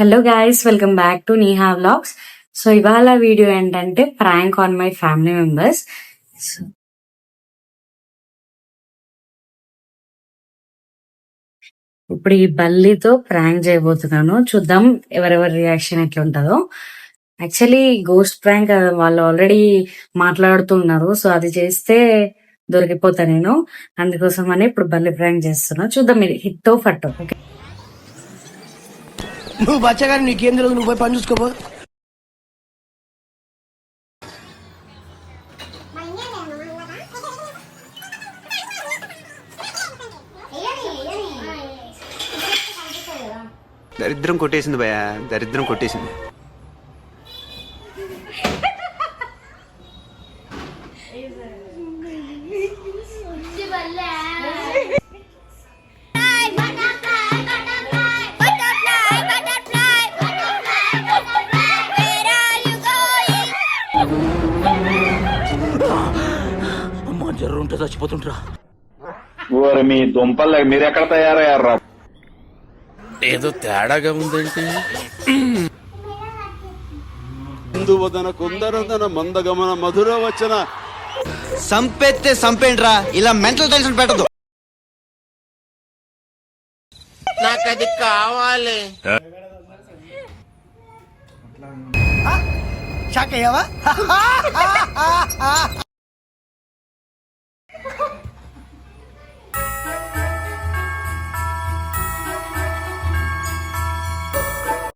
Hello guys, welcome back to Neha vlogs. So ఇవాళ video ఏంటంటే prank on my family members. ఇప్పుడు ఈ బల్లితో prank చేయబోతున్నాను. చూద్దాం ఎవరెవరి రియాక్షన్ ఎట్లా ఉంటుందో. యాక్చువల్లీ గోస్ట్ ప్రాంక్ వాళ్ళు ఆల్రెడీ మాట్లాడుతున్నారు. సో అది చేస్తే దొరికిపోతా నేను. అందుకోసం అని ఇప్పుడు బల్లి ప్రాంక్ చేస్తున్నా. చూద్దాం ఇది హిట్టో ఫట్టో. ఓకే, నువ్వు బచ్చగాని నీకేం తెలియదు, నువ్వు పోయి పని చూసుకోపో. దరిద్రం కొట్టేసింది భయ, దరిద్రం కొట్టేసింది. అమ్మా జర్రు ఉంటే చచ్చిపోతుంటరా. ఓరి మీ దుంపలు మీరెక్కడ తయారయ్యారా? ఏదో తేడాగా ఉందేంటి? కుందువదన కుందరదన మందగమన మధుర వచన. సంపెత్తే సంపేంట్రా, ఇలా మెంటల్ టెన్షన్ పెట్టదు. నాకు అది కావాలి. షాక్ అయ్యావా?